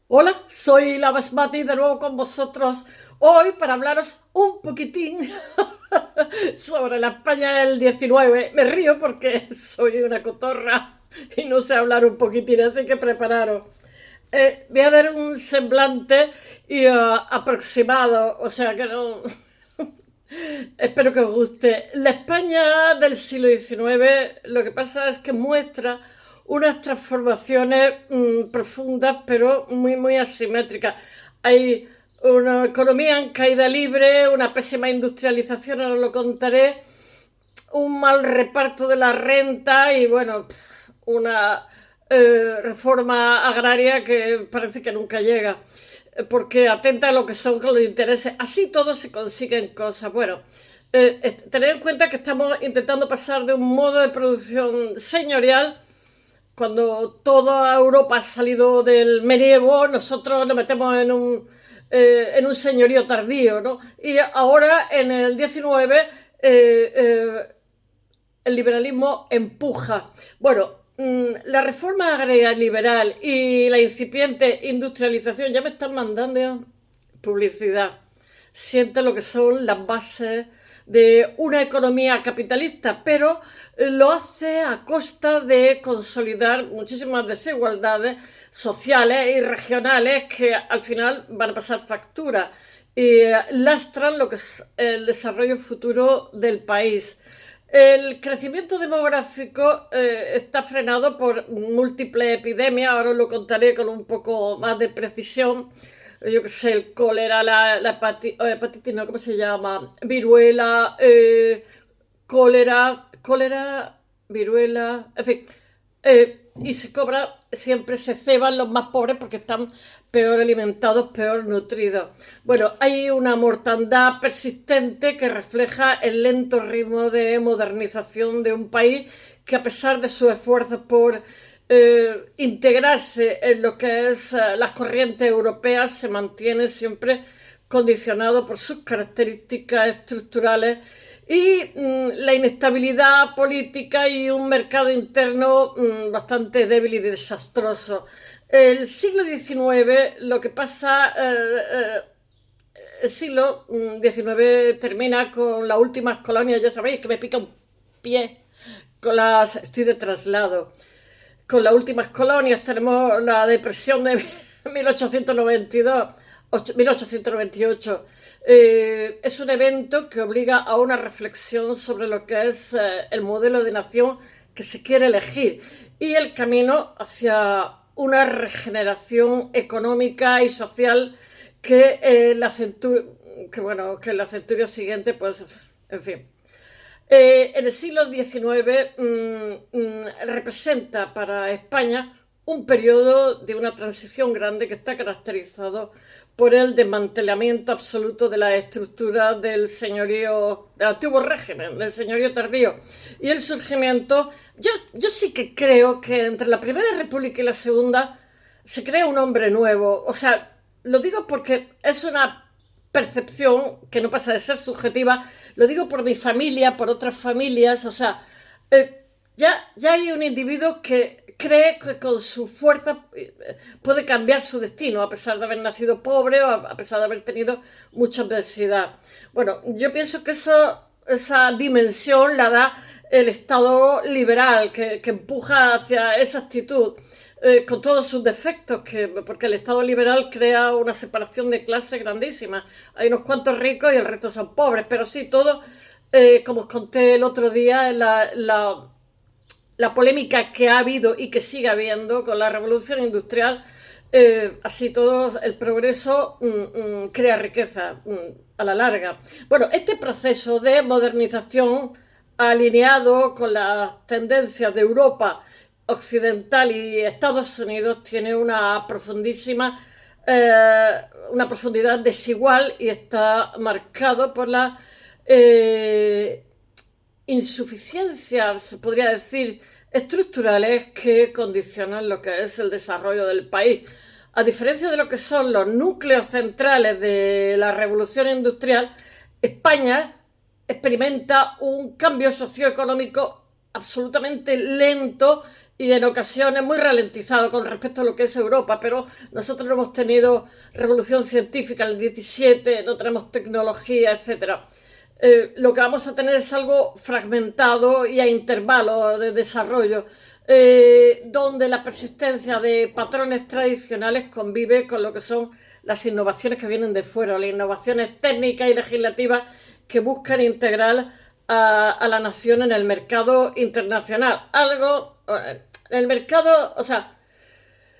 Hola, soy la Basmati de nuevo con vosotros hoy para hablaros un poquitín sobre la España del 19. Me río porque soy una cotorra y no sé hablar un poquitín, así que prepararos. Voy a dar un semblante aproximado, o sea que no. Espero que os guste. La España del siglo XIX lo que pasa es que muestra unas transformaciones profundas, pero muy asimétricas. Hay una economía en caída libre, una pésima industrialización, ahora lo contaré, un mal reparto de la renta y, bueno, una reforma agraria que parece que nunca llega, porque atenta a lo que son los intereses. Así todo se consiguen cosas. Bueno, tener en cuenta que estamos intentando pasar de un modo de producción señorial. Cuando toda Europa ha salido del medievo, nosotros nos metemos en un señorío tardío, ¿no? Y ahora, en el 19, el liberalismo empuja. Bueno, la reforma agraria liberal y la incipiente industrialización ya me están mandando publicidad. Siente lo que son las bases de una economía capitalista, pero lo hace a costa de consolidar muchísimas desigualdades sociales y regionales que al final van a pasar factura y lastran lo que es el desarrollo futuro del país. El crecimiento demográfico está frenado por múltiples epidemias, ahora os lo contaré con un poco más de precisión. Yo qué sé, el cólera, la hepatitis, no, ¿cómo se llama? Viruela, cólera, viruela, en fin. Y se cobra, siempre se ceban los más pobres porque están peor alimentados, peor nutridos. Bueno, hay una mortandad persistente que refleja el lento ritmo de modernización de un país que, a pesar de sus esfuerzos por integrarse en lo que es las corrientes europeas, se mantiene siempre condicionado por sus características estructurales y la inestabilidad política y un mercado interno bastante débil y desastroso. El siglo XIX, lo que pasa, el siglo XIX termina con las últimas colonias, ya sabéis que me pica un pie, estoy de traslado. Con las últimas colonias tenemos la depresión de 1892, 1898. Es un evento que obliga a una reflexión sobre lo que es el modelo de nación que se quiere elegir y el camino hacia una regeneración económica y social que, que en la centuria siguiente, pues, en fin. En el siglo XIX representa para España un periodo de una transición grande que está caracterizado por el desmantelamiento absoluto de la estructura del señorío, del antiguo régimen, del señorío tardío, y el surgimiento. Yo sí que creo que entre la Primera República y la Segunda se crea un hombre nuevo. O sea, lo digo porque es una percepción que no pasa de ser subjetiva. Lo digo por mi familia, por otras familias. O sea, ya hay un individuo que cree que con su fuerza puede cambiar su destino, a pesar de haber nacido pobre o a pesar de haber tenido mucha adversidad. Bueno, yo pienso que esa dimensión la da el Estado liberal, que empuja hacia esa actitud. Con todos sus defectos, porque el Estado liberal crea una separación de clases grandísima. Hay unos cuantos ricos y el resto son pobres, pero sí, todo, como os conté el otro día, la polémica que ha habido y que sigue habiendo con la revolución industrial, así todo el progreso crea riqueza a la larga. Bueno, este proceso de modernización alineado con las tendencias de Europa occidental y Estados Unidos tiene eh, una profundidad desigual y está marcado por la eh, insuficiencias, se podría decir, estructurales que condicionan lo que es el desarrollo del país. A diferencia de lo que son los núcleos centrales de la revolución industrial, España experimenta un cambio socioeconómico absolutamente lento y en ocasiones muy ralentizado con respecto a lo que es Europa, pero nosotros no hemos tenido revolución científica en el 17, no tenemos tecnología, etcétera. Lo que vamos a tener es algo fragmentado y a intervalos de desarrollo, donde la persistencia de patrones tradicionales convive con lo que son las innovaciones que vienen de fuera, las innovaciones técnicas y legislativas que buscan integrar a la nación en el mercado internacional. El mercado, o sea,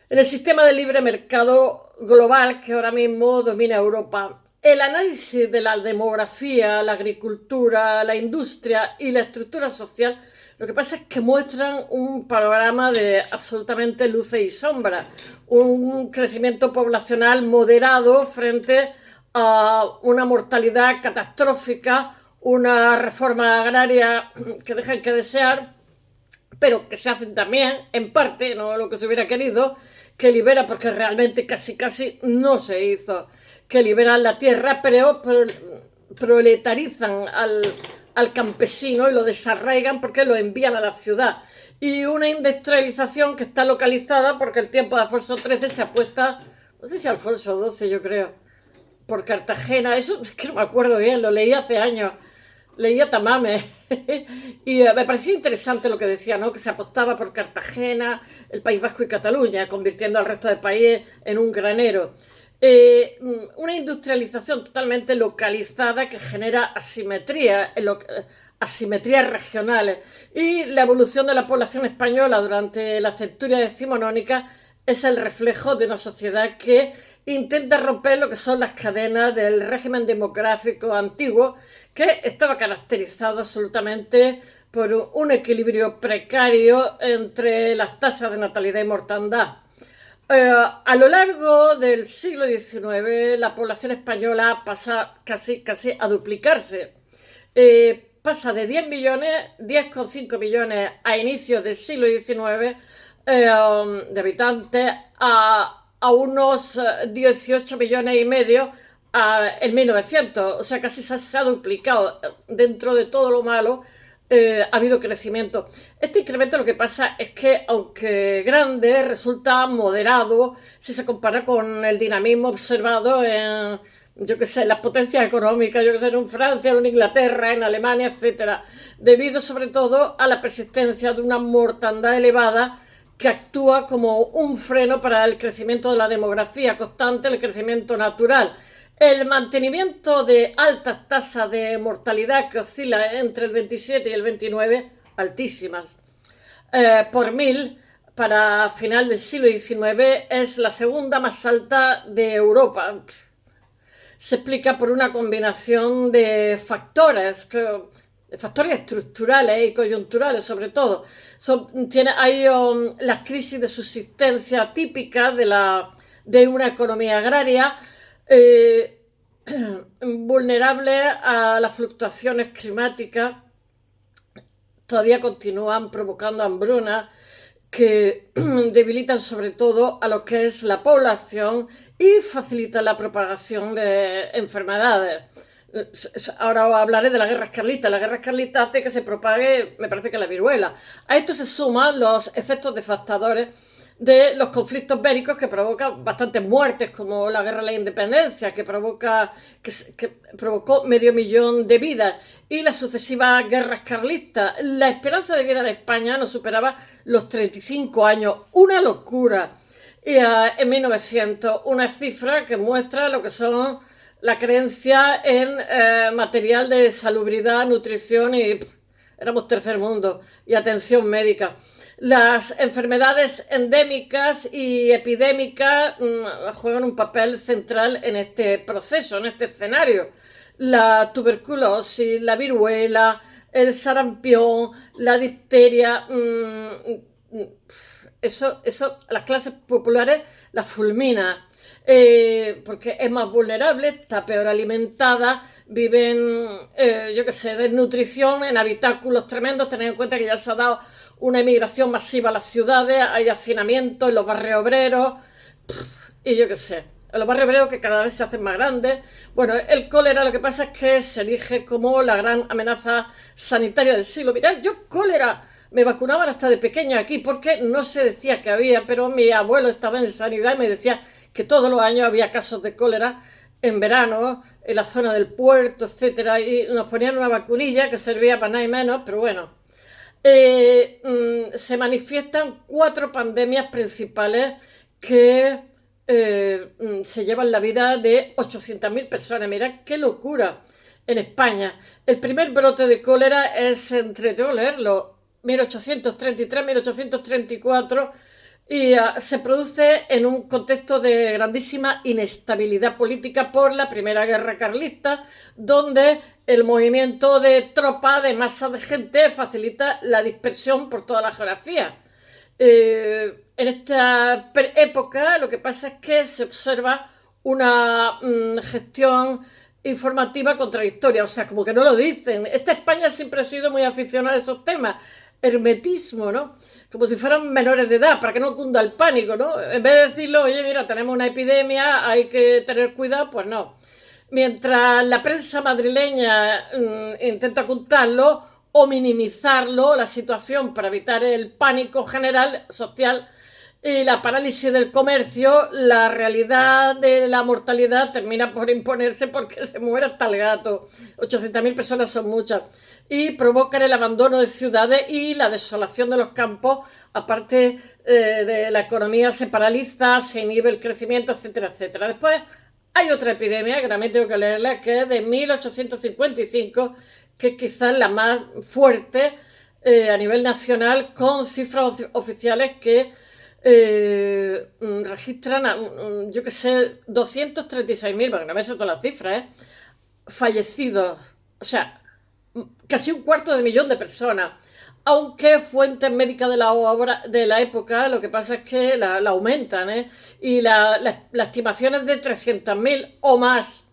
en el sistema de libre mercado global que ahora mismo domina Europa. El análisis de la demografía, la agricultura, la industria y la estructura social, lo que pasa es que muestran un panorama de absolutamente luces y sombras, un crecimiento poblacional moderado frente a una mortalidad catastrófica, una reforma agraria que dejan que desear, pero que se hacen también, en parte, no lo que se hubiera querido, que libera, porque realmente casi no se hizo, que liberan la tierra, pero proletarizan al campesino y lo desarraigan porque lo envían a la ciudad. Y una industrialización que está localizada porque el tiempo de Alfonso XIII se apuesta, no sé si Alfonso XII, yo creo, por Cartagena. Eso es que no me acuerdo bien, lo leí hace años. Leía Tamame y me pareció interesante lo que decía, ¿no? Que se apostaba por Cartagena, el País Vasco y Cataluña, convirtiendo al resto del país en un granero. Una industrialización totalmente localizada que genera asimetrías regionales, y la evolución de la población española durante la centuria decimonónica es el reflejo de una sociedad que intenta romper lo que son las cadenas del régimen demográfico antiguo, que estaba caracterizado absolutamente por un equilibrio precario entre las tasas de natalidad y mortandad. A lo largo del siglo XIX, la población española pasa casi a duplicarse. Pasa de 10 millones, 10,5 millones a inicios del siglo XIX de habitantes a unos 18 millones y medio en 1900, o sea, casi se ha duplicado. Dentro de todo lo malo, ha habido crecimiento. Este incremento, lo que pasa es que, aunque grande, resulta moderado si se compara con el dinamismo observado en, yo que sé, las potencias económicas, yo que sé, en Francia, en Inglaterra, en Alemania, etcétera, debido sobre todo a la persistencia de una mortandad elevada que actúa como un freno para el crecimiento de la demografía constante, el crecimiento natural. El mantenimiento de altas tasas de mortalidad que oscila entre el 27 y el 29, altísimas, por 1000 para final del siglo XIX, es la segunda más alta de Europa. Se explica por una combinación de factores estructurales y coyunturales, sobre todo. Hay las crisis de subsistencia típicas de una economía agraria, vulnerable a las fluctuaciones climáticas. Todavía continúan provocando hambrunas que debilitan sobre todo a lo que es la población y facilitan la propagación de enfermedades. Ahora os hablaré de la guerra escarlata. La guerra escarlata hace que se propague, me parece que la viruela. A esto se suman los efectos devastadores de los conflictos bélicos que provocan bastantes muertes, como la guerra de la independencia, que provocó 500.000 de vidas, y las sucesivas guerras carlistas. La esperanza de vida en España no superaba los 35 años, una locura. Y en 1900, una cifra que muestra lo que son la creencia en material de salubridad, nutrición y éramos tercer mundo, y atención médica. Las enfermedades endémicas y epidémicas juegan un papel central en este proceso, en este escenario. La tuberculosis, la viruela, el sarampión, la difteria, eso las clases populares las fulmina. Porque es más vulnerable, está peor alimentada, viven, yo qué sé, desnutrición en habitáculos tremendos. Tened en cuenta que ya se ha dado una emigración masiva a las ciudades, hay hacinamiento en los barrios obreros, y yo qué sé, en los barrios obreros que cada vez se hacen más grandes. Bueno, el cólera, lo que pasa es que se erige como la gran amenaza sanitaria del siglo. Mirad, yo cólera me vacunaban hasta de pequeño aquí porque no se decía que había, pero mi abuelo estaba en sanidad y me decía que todos los años había casos de cólera en verano, en la zona del puerto, etcétera, y nos ponían una vacunilla que servía para nada y menos, pero bueno. Se manifiestan 4 pandemias principales que se llevan la vida de 800.000 personas. Mirad qué locura en España. El primer brote de cólera es entre, tengo que leerlo, 1833-1834 y se produce en un contexto de grandísima inestabilidad política por la Primera Guerra Carlista, donde el movimiento de tropas, de masas de gente, facilita la dispersión por toda la geografía. En esta época lo que pasa es que se observa una gestión informativa contradictoria, o sea, como que no lo dicen. Esta España siempre ha sido muy aficionada a esos temas, hermetismo, ¿no? Como si fueran menores de edad, para que no cunda el pánico, ¿no? En vez de decirlo, oye, mira, tenemos una epidemia, hay que tener cuidado, pues no. Mientras la prensa madrileña intenta ocultarlo o minimizarlo, la situación para evitar el pánico general social y la parálisis del comercio, la realidad de la mortalidad termina por imponerse porque se muere hasta el gato. 800.000 personas son muchas. Y provocan el abandono de ciudades y la desolación de los campos. Aparte de la economía se paraliza, se inhibe el crecimiento, etcétera, etcétera. Después hay otra epidemia que también tengo que leerla, que es de 1855, que es quizás la más fuerte a nivel nacional, con cifras oficiales que registran, yo que sé, 236.000, porque no me sé todas las cifras, fallecidos. O sea, casi 250.000 de personas. Aunque fuentes médicas de la época, lo que pasa es que la aumentan, y la estimación es de 300.000 o más.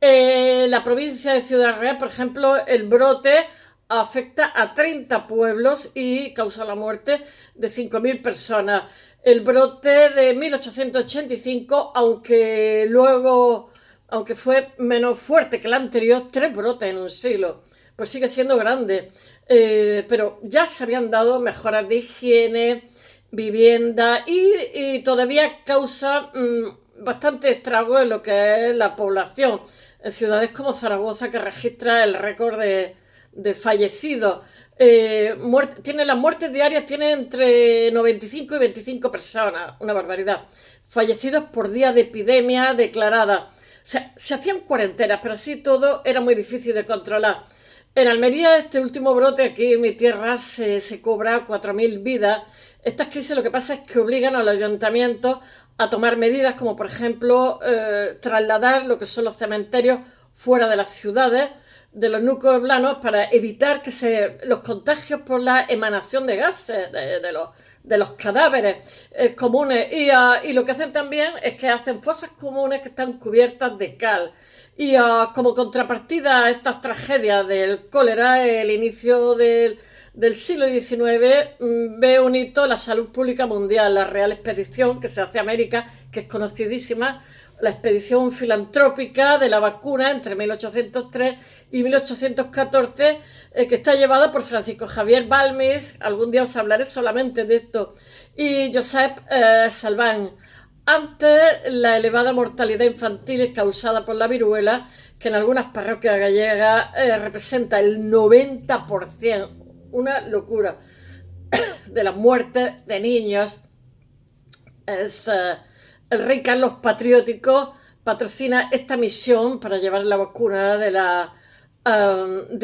La provincia de Ciudad Real, por ejemplo, el brote afecta a 30 pueblos y causa la muerte de 5.000 personas. El brote de 1885, aunque fue menos fuerte que el anterior, 3 brotes en un siglo, pues sigue siendo grande. Pero ya se habían dado mejoras de higiene, vivienda y todavía causa bastante estrago en lo que es la población. En ciudades como Zaragoza, que registra el récord de fallecidos. Las muertes diarias tienen entre 95 y 25 personas, una barbaridad. Fallecidos por día de epidemia declarada. O sea, se hacían cuarentenas, pero así todo era muy difícil de controlar. En Almería, este último brote, aquí en mi tierra, se cobra 4.000 vidas. Estas crisis lo que pasa es que obligan al ayuntamiento a tomar medidas como, por ejemplo, trasladar lo que son los cementerios fuera de las ciudades, de los núcleos urbanos, para evitar que los contagios por la emanación de gases de los cadáveres comunes. Y lo que hacen también es que hacen fosas comunes que están cubiertas de cal. Y como contrapartida a estas tragedias del cólera, el inicio del siglo XIX ve un hito la salud pública mundial, la Real Expedición que se hace a América, que es conocidísima, la expedición filantrópica de la vacuna entre 1803 y 1814, que está llevada por Francisco Javier Balmes, algún día os hablaré solamente de esto, y Josep Salván. Ante la elevada mortalidad infantil causada por la viruela, que en algunas parroquias gallegas representa el 90%, una locura, de las muertes de niños, el rey Carlos Patriótico patrocina esta misión para llevar la vacuna de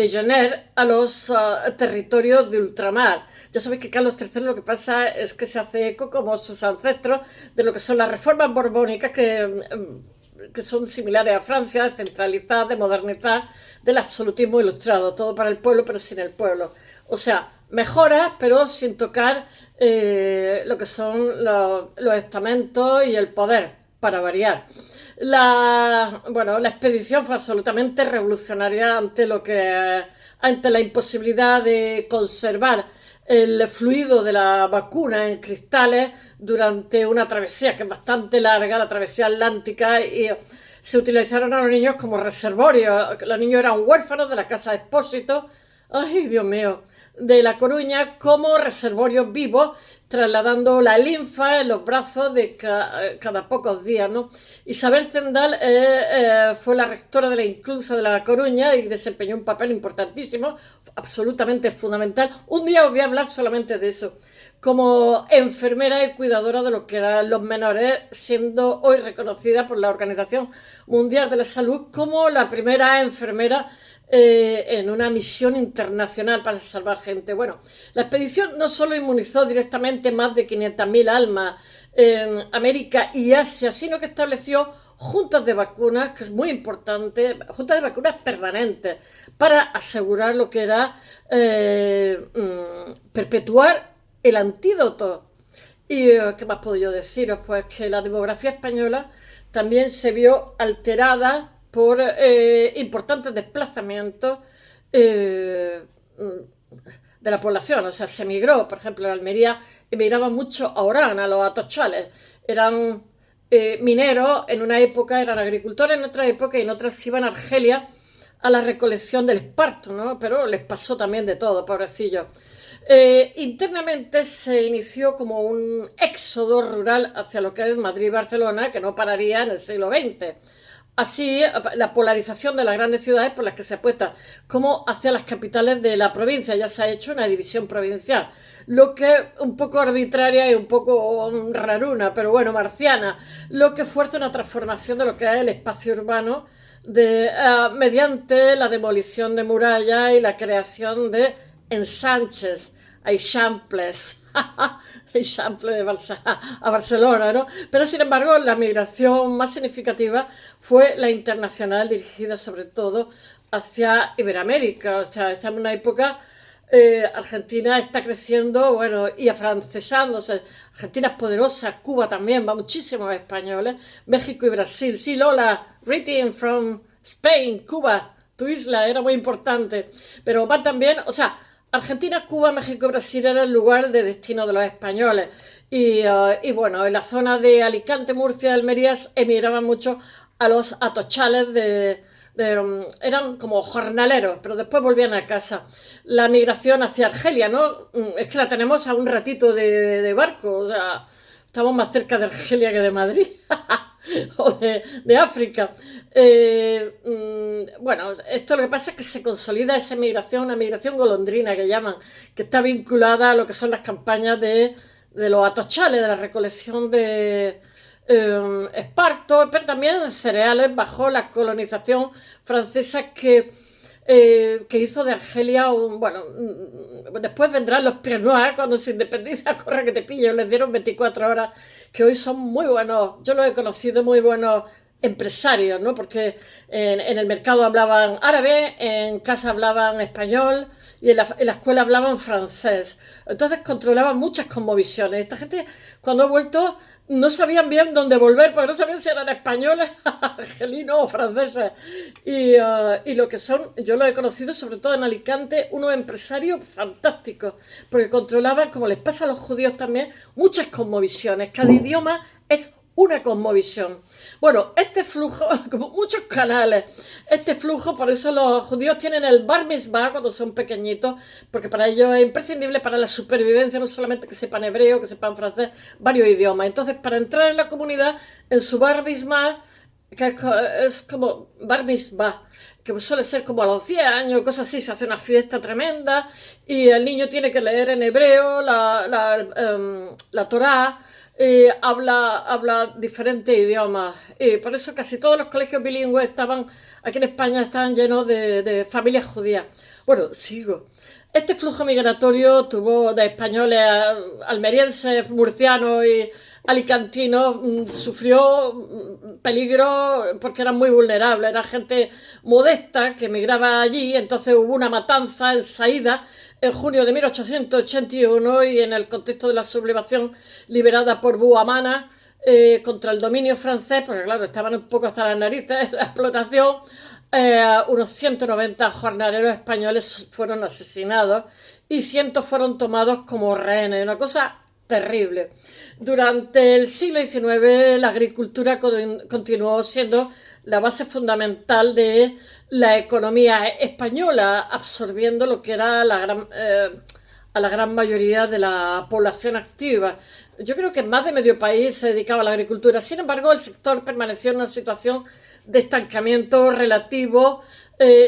Jenner a los territorios de ultramar. Ya sabéis que Carlos III lo que pasa es que se hace eco, como sus ancestros, de lo que son las reformas borbónicas que son similares a Francia, de centralizar, de modernizar, del absolutismo ilustrado, todo para el pueblo pero sin el pueblo. O sea, mejoras pero sin tocar lo que son los estamentos y el poder, para variar. La expedición fue absolutamente revolucionaria ante la imposibilidad de conservar el fluido de la vacuna en cristales durante una travesía que es bastante larga, la travesía atlántica, y se utilizaron a los niños como reservorios. Los niños eran huérfanos de la casa de Expósito. Ay, Dios mío, de La Coruña como reservorios vivos, trasladando la linfa en los brazos de cada pocos días, ¿no? Isabel Zendal fue la rectora de la Inclusa de La Coruña y desempeñó un papel importantísimo, absolutamente fundamental. Un día os voy a hablar solamente de eso. Como enfermera y cuidadora de lo que eran los menores, siendo hoy reconocida por la Organización Mundial de la Salud como la primera enfermera en una misión internacional para salvar gente. Bueno, la expedición no solo inmunizó directamente más de 500.000 almas en América y Asia, sino que estableció juntas de vacunas, que es muy importante, juntas de vacunas permanentes, para asegurar lo que era perpetuar el antídoto. ¿Y qué más puedo yo deciros? Pues que la demografía española también se vio alterada por importantes desplazamientos de la población. O sea, se emigró, por ejemplo, en Almería emigraban mucho a Orán, a los atochales. Eran mineros en una época, eran agricultores en otra época y en otras iban a Argelia a la recolección del esparto, ¿no? Pero les pasó también de todo, pobrecillos. Internamente se inició como un éxodo rural hacia lo que es Madrid y Barcelona, que no pararía en el siglo XX. Así, la polarización de las grandes ciudades por las que se apuesta, como hacia las capitales de la provincia, ya se ha hecho una división provincial, lo que un poco arbitraria y un poco raruna, pero bueno, marciana, lo que fuerza una transformación de lo que es el espacio urbano mediante la demolición de murallas y la creación de ensanches, eixamples, eixample a Barcelona, ¿no? Pero sin embargo la migración más significativa fue la internacional, dirigida sobre todo hacia Iberoamérica. O sea, está en una época, Argentina está creciendo, bueno, y afrancesándose. Argentina es poderosa, Cuba también, va muchísimos españoles, México y Brasil. Sí, Lola, greeting from Spain, Cuba, tu isla era muy importante, pero va también, o sea, Argentina, Cuba, México y Brasil era el lugar de destino de los españoles. Y bueno, en la zona de Alicante, Murcia, Almería emigraban mucho a los atochales eran como jornaleros, pero después volvían a casa. La migración hacia Argelia, ¿no? Es que la tenemos a un ratito de barco, o sea, estamos más cerca de Argelia que de Madrid. O de África. Bueno, esto lo que pasa es que se consolida esa migración, una migración golondrina que llaman, que está vinculada a lo que son las campañas de los atochales, de la recolección de esparto, pero también de cereales bajo la colonización francesa que hizo de Argelia bueno, después vendrán los Pieds Noirs cuando se independiza, corre que te pillo, les dieron 24 horas, que hoy son muy buenos, yo los he conocido, muy buenos empresarios, ¿no? Porque en el mercado hablaban árabe, en casa hablaban español y en la escuela hablaban francés. Entonces controlaban muchas cosmovisiones. Esta gente, cuando ha vuelto, no sabían bien dónde volver, porque no sabían si eran españoles, argelinos o franceses. Y lo que son, yo lo he conocido sobre todo en Alicante, unos empresarios fantásticos, porque controlaban, como les pasa a los judíos también, muchas cosmovisiones. Cada idioma es una cosmovisión. Bueno, este flujo, como muchos canales, este flujo, por eso los judíos tienen el bar mitzvah cuando son pequeñitos, porque para ellos es imprescindible para la supervivencia, no solamente que sepan hebreo, que sepan francés, varios idiomas. Entonces, para entrar en la comunidad, en su bar mitzvah, que es como bar mitzvah, que suele ser como a los 10 años, cosas así, se hace una fiesta tremenda y el niño tiene que leer en hebreo la Torá. Habla diferentes idiomas. Por eso casi todos los colegios bilingües aquí en España estaban llenos de familias judías. Bueno, sigo. Este flujo migratorio tuvo de españoles almerienses, murcianos y alicantinos, sufrió peligro porque eran muy vulnerables, era gente modesta que emigraba allí. Entonces hubo una matanza en Saída en junio de 1881 y en el contexto de la sublevación liberada por Buamana contra el dominio francés, porque claro, estaban un poco hasta las narices de la explotación, unos 190 jornaleros españoles fueron asesinados y cientos fueron tomados como rehenes, una cosa terrible. Durante el siglo XIX la agricultura continuó siendo la base fundamental de la economía española, absorbiendo lo que era a la gran mayoría de la población activa. Yo creo que más de medio país se dedicaba a la agricultura. Sin embargo, el sector permaneció en una situación de estancamiento relativo,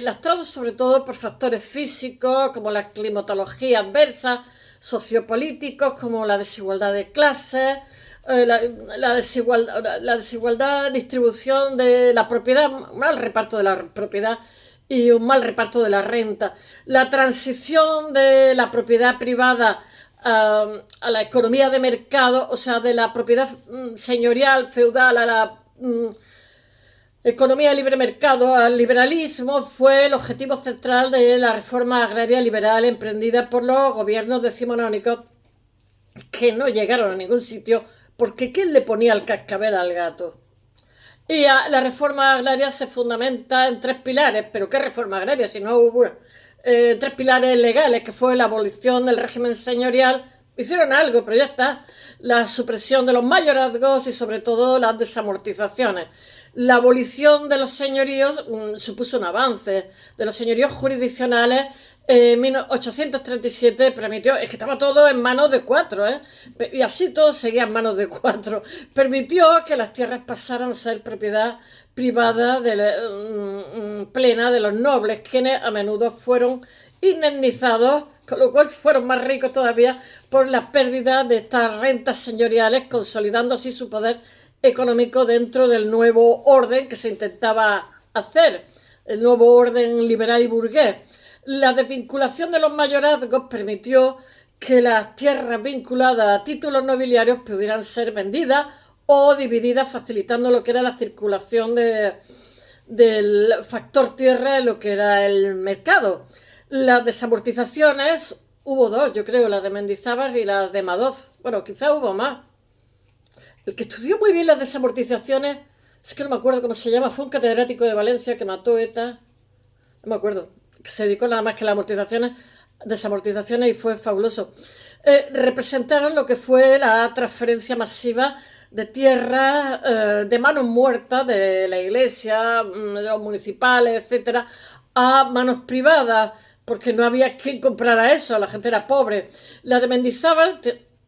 lastrado sobre todo por factores físicos como la climatología adversa, sociopolíticos como la desigualdad de clases, la desigualdad distribución de la propiedad, mal reparto de la propiedad y un mal reparto de la renta. La transición de la propiedad privada a la economía de mercado, o sea, de la propiedad señorial, feudal, a la economía de libre mercado, al liberalismo, fue el objetivo central de la reforma agraria liberal emprendida por los gobiernos decimonónicos, que no llegaron a ningún sitio porque ¿quién le ponía el cascabel al gato? Y la reforma agraria se fundamenta en tres pilares. ¿Pero qué reforma agraria? Si no hubo tres pilares legales, que fue la abolición del régimen señorial. Hicieron algo, pero ya está. La supresión de los mayorazgos y sobre todo las desamortizaciones. La abolición de los señoríos supuso un avance. De los señoríos jurisdiccionales en 1837 permitió, es que estaba todo en manos de cuatro, y así todo seguía en manos de cuatro, permitió que las tierras pasaran a ser propiedad privada plena de los nobles, quienes a menudo fueron indemnizados, con lo cual fueron más ricos todavía por la pérdida de estas rentas señoriales, consolidando así su poder económico dentro del nuevo orden que se intentaba hacer, el nuevo orden liberal y burgués. La desvinculación de los mayorazgos permitió que las tierras vinculadas a títulos nobiliarios pudieran ser vendidas o divididas, facilitando lo que era la circulación del factor tierra en lo que era el mercado. Las desamortizaciones, hubo dos, yo creo, las de Mendizábal y las de Madoz. Bueno, quizá hubo más. El que estudió muy bien las desamortizaciones, es que no me acuerdo cómo se llama, fue un catedrático de Valencia que mató ETA, no me acuerdo, que se dedicó nada más que a las desamortizaciones y fue fabuloso. Representaron lo que fue la transferencia masiva de tierra de manos muertas de la iglesia, de los municipales, etcétera, a manos privadas, porque no había quien comprara eso, la gente era pobre. La de Mendizábal,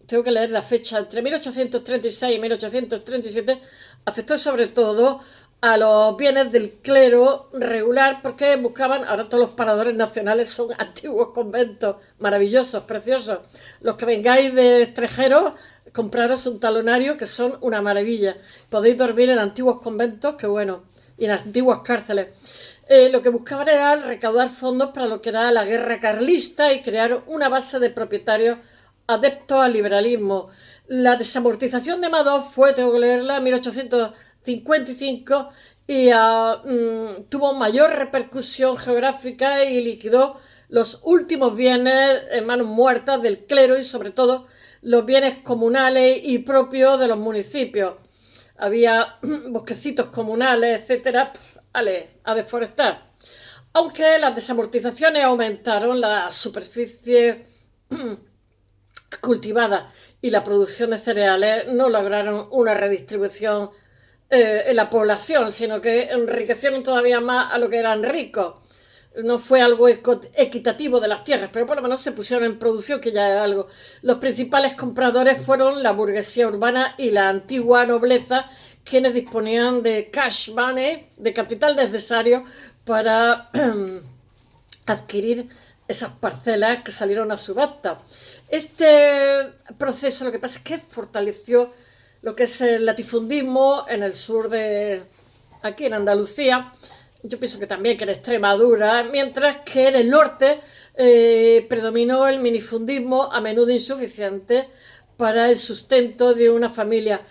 tengo que leer la fecha, entre 1836 y 1837, afectó sobre todo a los bienes del clero regular, porque buscaban, ahora todos los paradores nacionales son antiguos conventos, maravillosos, preciosos. Los que vengáis de extranjeros, compraros un talonario que son una maravilla. Podéis dormir en antiguos conventos, que bueno, y en antiguas cárceles. Lo que buscaban era recaudar fondos para lo que era la guerra carlista y crear una base de propietarios adeptos al liberalismo. La desamortización de Madoz fue, tengo que leerla, en 1855 y tuvo mayor repercusión geográfica y liquidó los últimos bienes en manos muertas del clero y sobre todo los bienes comunales y propios de los municipios. Había bosquecitos comunales, etcétera, a deforestar. Aunque las desamortizaciones aumentaron la superficie cultivada y la producción de cereales, no lograron una redistribución en la población, sino que enriquecieron todavía más a lo que eran ricos. No fue algo equitativo de las tierras, pero por lo menos se pusieron en producción, que ya es algo. Los principales compradores fueron la burguesía urbana y la antigua nobleza, quienes disponían de cash money, de capital necesario para adquirir esas parcelas que salieron a subasta. Este proceso lo que pasa es que fortaleció lo que es el latifundismo en el sur de aquí en Andalucía, yo pienso que también que en Extremadura, mientras que en el norte predominó el minifundismo, a menudo insuficiente para el sustento de una familia.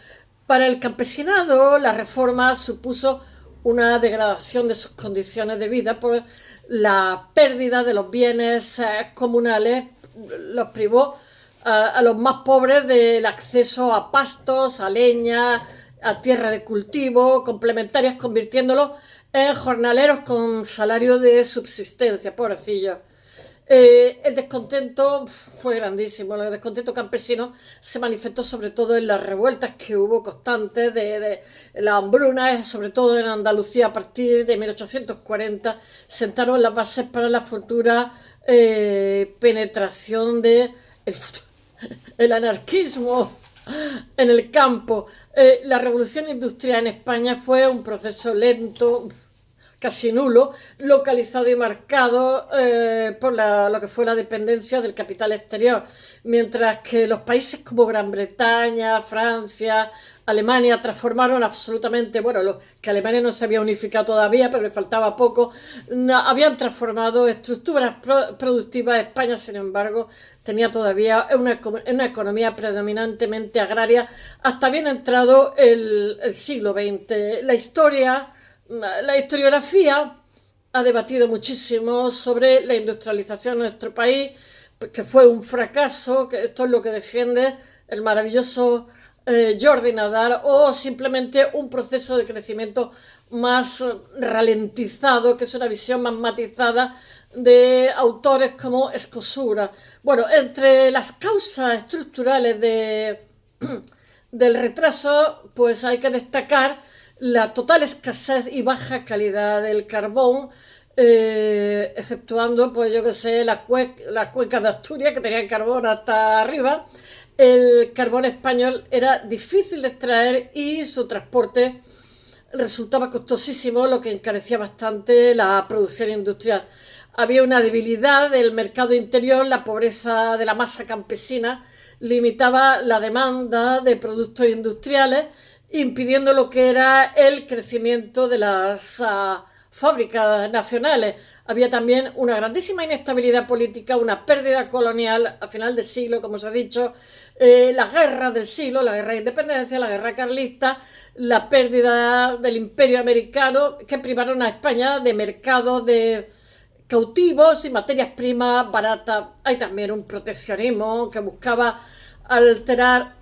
Para el campesinado, la reforma supuso una degradación de sus condiciones de vida por la pérdida de los bienes comunales, los privó a los más pobres del acceso a pastos, a leña, a tierra de cultivo, complementarias, convirtiéndolos en jornaleros con salario de subsistencia, pobrecillos. El descontento fue grandísimo. El descontento campesino se manifestó sobre todo en las revueltas que hubo constantes de la hambruna, sobre todo en Andalucía a partir de 1840, sentaron las bases para la futura penetración de el anarquismo en el campo. La revolución industrial en España fue un proceso lento, casi nulo, localizado y marcado por lo que fue la dependencia del capital exterior, mientras que los países como Gran Bretaña, Francia, Alemania transformaron absolutamente, bueno, que Alemania no se había unificado todavía, pero le faltaba poco, habían transformado estructuras productivas. España, sin embargo, tenía todavía una economía predominantemente agraria hasta bien entrado el siglo XX. La historiografía ha debatido muchísimo sobre la industrialización en nuestro país, que fue un fracaso, que esto es lo que defiende el maravilloso Jordi Nadal, o simplemente un proceso de crecimiento más ralentizado, que es una visión más matizada de autores como Escosura. Bueno, entre las causas estructurales del retraso, pues hay que destacar la total escasez y baja calidad del carbón, exceptuando, pues yo que sé, la cuenca de Asturias, que tenía carbón hasta arriba. El carbón español era difícil de extraer y su transporte resultaba costosísimo, lo que encarecía bastante la producción industrial. Había una debilidad del mercado interior, la pobreza de la masa campesina limitaba la demanda de productos industriales, impidiendo lo que era el crecimiento de las fábricas nacionales. Había también una grandísima inestabilidad política, una pérdida colonial a final del siglo, como os he dicho, las guerras del siglo, la guerra de independencia, la guerra carlista, la pérdida del imperio americano, que privaron a España de mercados de cautivos y materias primas baratas. Hay también un proteccionismo que buscaba alentar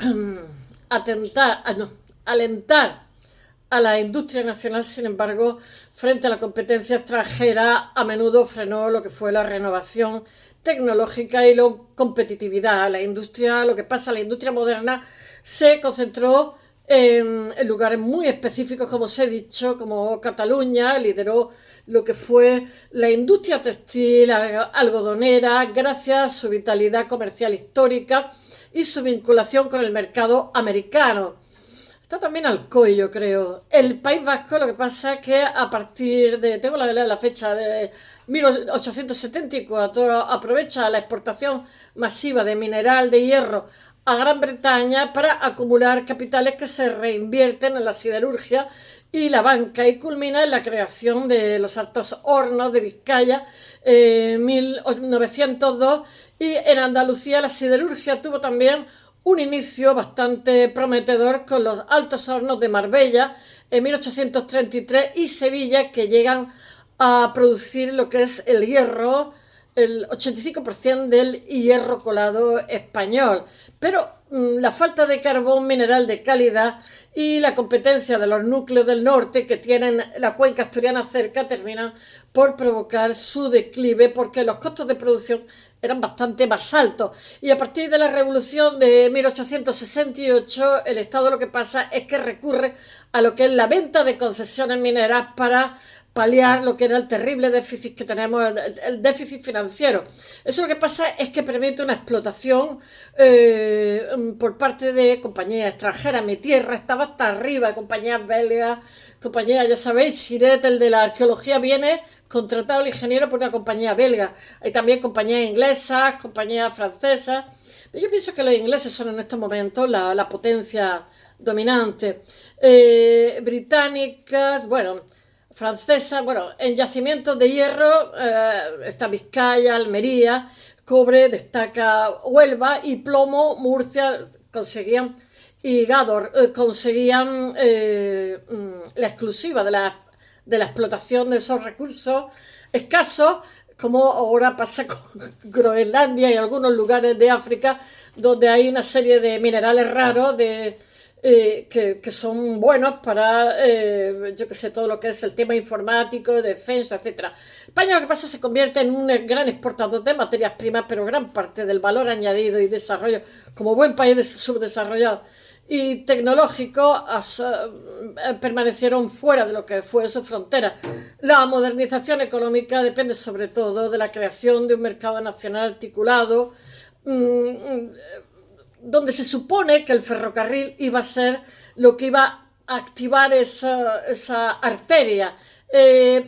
a la industria nacional. Sin embargo, frente a la competencia extranjera, a menudo frenó lo que fue la renovación tecnológica y la competitividad. La industria moderna se concentró en lugares muy específicos, como os he dicho, como Cataluña. Lideró lo que fue la industria textil, algodonera, gracias a su vitalidad comercial histórica y su vinculación con el mercado americano. Está también Alcoy, yo creo. El País Vasco, lo que pasa es que a partir de, tengo la fecha de 1874, aprovecha la exportación masiva de mineral de hierro a Gran Bretaña para acumular capitales que se reinvierten en la siderurgia y la banca, y culmina en la creación de los Altos Hornos de Vizcaya en 1902, y en Andalucía la siderurgia tuvo también un inicio bastante prometedor con los Altos Hornos de Marbella en 1833 y Sevilla, que llegan a producir lo que es el hierro, el 85% del hierro colado español. Pero la falta de carbón mineral de calidad y la competencia de los núcleos del norte, que tienen la cuenca asturiana cerca, terminan por provocar su declive, porque los costos de producción eran bastante más altos. Y a partir de la revolución de 1868, el Estado lo que pasa es que recurre a lo que es la venta de concesiones mineras para paliar lo que era el terrible déficit que tenemos, el déficit financiero. Eso lo que pasa es que permite una explotación por parte de compañías extranjeras. Mi tierra estaba hasta arriba, compañías belgas, compañías, ya sabéis, Siret, el de la arqueología, viene contratado el ingeniero por una compañía belga. Hay también compañías inglesas, compañías francesas. Yo pienso que los ingleses son en estos momentos la potencia dominante. Británicas, bueno, francesas, bueno, en yacimientos de hierro está Vizcaya, Almería, cobre destaca Huelva, y plomo, Murcia, conseguían, y Gádor conseguían la exclusiva de la explotación de esos recursos escasos, como ahora pasa con Groenlandia y algunos lugares de África, donde hay una serie de minerales raros que son buenos para, yo que sé, todo lo que es el tema informático, defensa, etcétera. España, lo que pasa, se convierte en un gran exportador de materias primas, pero gran parte del valor añadido y desarrollo, como buen país subdesarrollado y tecnológico, permanecieron fuera de lo que fue su frontera. La modernización económica depende sobre todo de la creación de un mercado nacional articulado, donde se supone que el ferrocarril iba a ser lo que iba a activar esa arteria.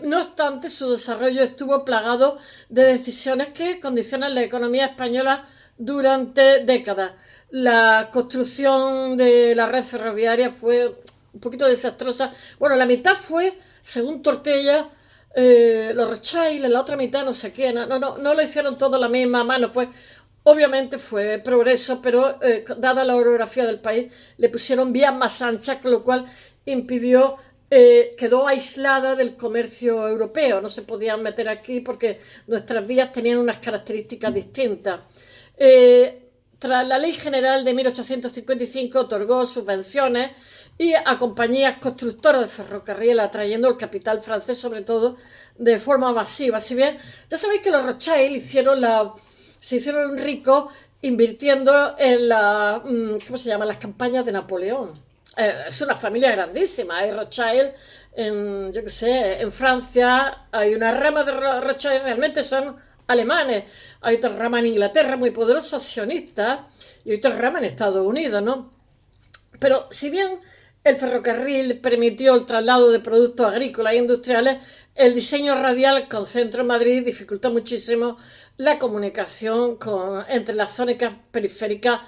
No obstante, su desarrollo estuvo plagado de decisiones que condicionan la economía española durante décadas. La construcción de la red ferroviaria fue un poquito desastrosa. Bueno, la mitad fue, según Tortella, los Rothschild, la otra mitad no sé quién. No lo hicieron todo a la misma mano. Obviamente fue progreso, pero dada la orografía del país, le pusieron vías más anchas, con lo cual impidió, quedó aislada del comercio europeo. No se podían meter aquí porque nuestras vías tenían unas características distintas. Tras la Ley General de 1855 otorgó subvenciones y a compañías constructoras de ferrocarril, atrayendo el capital francés sobre todo de forma masiva. Si bien ya sabéis que los Rothschild se hicieron ricos invirtiendo en ¿cómo se llama? Las campañas de Napoleón. Es una familia grandísima. Hay Rothschild yo qué sé, en Francia hay una rama de Rothschild, realmente son alemanes. Hay otra rama en Inglaterra muy poderosa, sionista, y otra rama en Estados Unidos, ¿no? Pero si bien el ferrocarril permitió el traslado de productos agrícolas e industriales, el diseño radial con centro en Madrid dificultó muchísimo la comunicación entre las zonas periféricas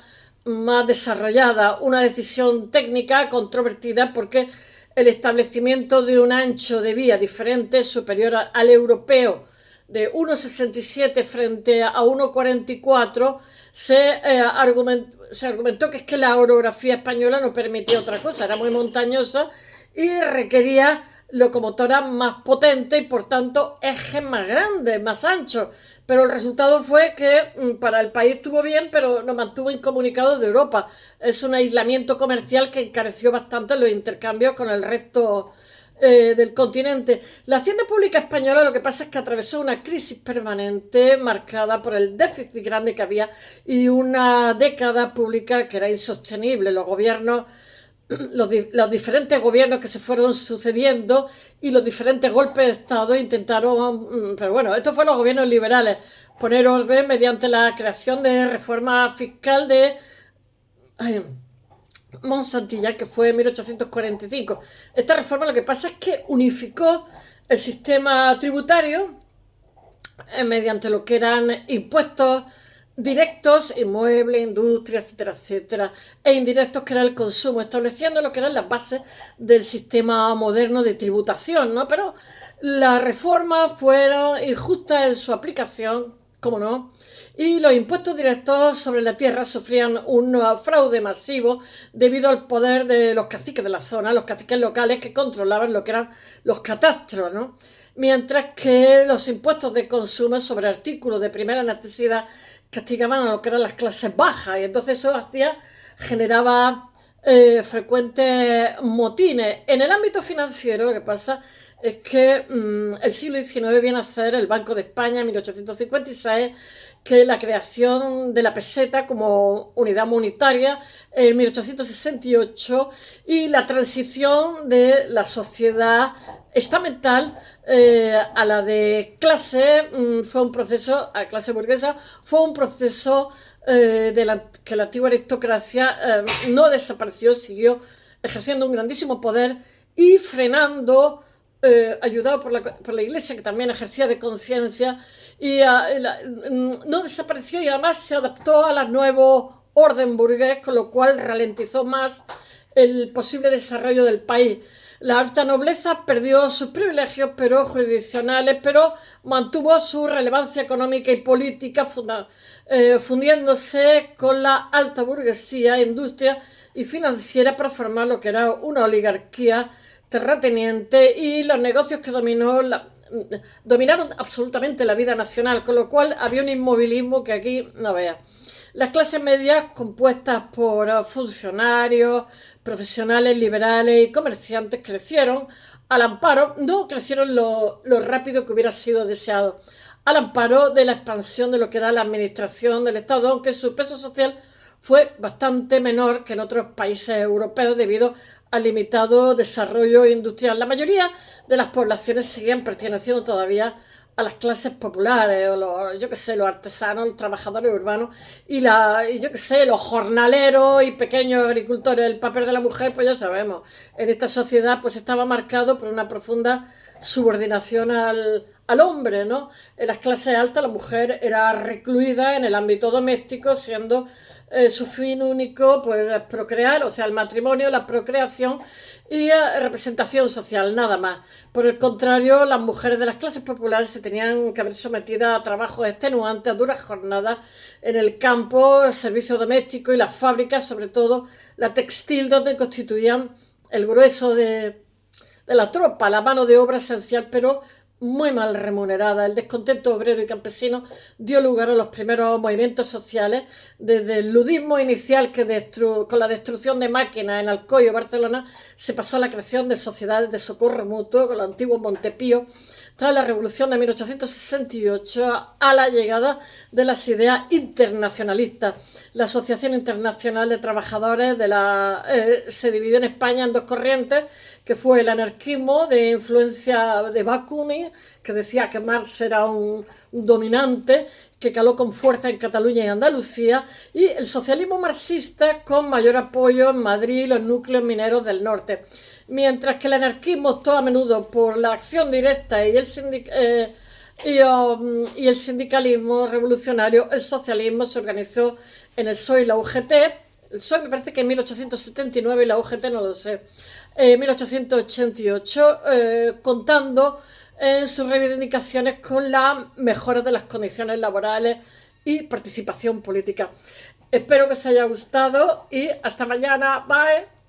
más desarrolladas. Una decisión técnica controvertida porque el establecimiento de un ancho de vía diferente, superior al europeo, de 1,67 frente a 1,44, se argumentó que es que la orografía española no permitía otra cosa, era muy montañosa y requería locomotoras más potentes y por tanto ejes más grandes, más anchos. Pero el resultado fue que para el país estuvo bien, pero nos mantuvo incomunicados de Europa. Es un aislamiento comercial que encareció bastante los intercambios con el resto del continente. La hacienda pública española, lo que pasa es que atravesó una crisis permanente marcada por el déficit grande que había y una década pública que era insostenible. Los gobiernos, los diferentes gobiernos que se fueron sucediendo y los diferentes golpes de Estado intentaron, pero bueno, estos fueron los gobiernos liberales, poner orden mediante la creación de reforma fiscal de Monsantilla, que fue en 1845. Esta reforma lo que pasa es que unificó el sistema tributario mediante lo que eran impuestos directos, inmuebles, industria, etcétera, etcétera, e indirectos, que era el consumo, estableciendo lo que eran las bases del sistema moderno de tributación, ¿no? Pero las reformas fueron injustas en su aplicación, como no, y los impuestos directos sobre la tierra sufrían un fraude masivo debido al poder de los caciques de la zona, los caciques locales que controlaban lo que eran los catastros, ¿no? Mientras que los impuestos de consumo sobre artículos de primera necesidad castigaban a lo que eran las clases bajas, y entonces eso generaba frecuentes motines. En el ámbito financiero lo que pasa es que el siglo XIX viene a ser el Banco de España en 1856, que la creación de la peseta como unidad monetaria en 1868 y la transición de la sociedad estamental a la de clase, fue un proceso, a clase burguesa, fue un proceso que la antigua aristocracia no desapareció, siguió ejerciendo un grandísimo poder y frenando, ayudado por la Iglesia, que también ejercía de conciencia, y no desapareció y además se adaptó a la nuevo orden burgués, con lo cual ralentizó más el posible desarrollo del país. La alta nobleza perdió sus privilegios jurisdiccionales, pero mantuvo su relevancia económica y política, fundiéndose con la alta burguesía, industria y financiera para formar lo que era una oligarquía terrateniente, y los negocios que dominaron absolutamente la vida nacional, con lo cual había un inmovilismo que aquí no vea. Las clases medias, compuestas por funcionarios, profesionales, liberales y comerciantes crecieron al amparo, no crecieron lo rápido que hubiera sido deseado, al amparo de la expansión de lo que era la administración del Estado, aunque su peso social fue bastante menor que en otros países europeos debido al limitado desarrollo industrial. La mayoría de las poblaciones seguían perteneciendo todavía a las clases populares, o los artesanos, los trabajadores urbanos los jornaleros y pequeños agricultores. El papel de la mujer, pues ya sabemos, en esta sociedad pues estaba marcado por una profunda subordinación al hombre, ¿no? En las clases altas la mujer era recluida en el ámbito doméstico, siendo su fin único pues procrear, o sea, el matrimonio, la procreación y representación social, nada más. Por el contrario, las mujeres de las clases populares se tenían que ver sometidas a trabajos extenuantes, a duras jornadas en el campo, el servicio doméstico y las fábricas, sobre todo la textil, donde constituían el grueso de la tropa, la mano de obra esencial, pero muy mal remunerada. El descontento obrero y campesino dio lugar a los primeros movimientos sociales, desde el ludismo inicial que con la destrucción de máquinas en Alcoy, Barcelona, se pasó a la creación de sociedades de socorro mutuo con el antiguo Montepío, tras la revolución de 1868, a la llegada de las ideas internacionalistas. La Asociación Internacional de Trabajadores se dividió en España en dos corrientes, que fue el anarquismo de influencia de Bakunin, que decía que Marx era un dominante, que caló con fuerza en Cataluña y Andalucía, y el socialismo marxista con mayor apoyo en Madrid y los núcleos mineros del norte. Mientras que el anarquismo optó a menudo por la acción directa y el sindicalismo revolucionario, el socialismo se organizó en el PSOE y la UGT. El PSOE me parece que en 1879 y la UGT no lo sé. 1888, contando en sus reivindicaciones con la mejora de las condiciones laborales y participación política. Espero que os haya gustado y hasta mañana. Bye.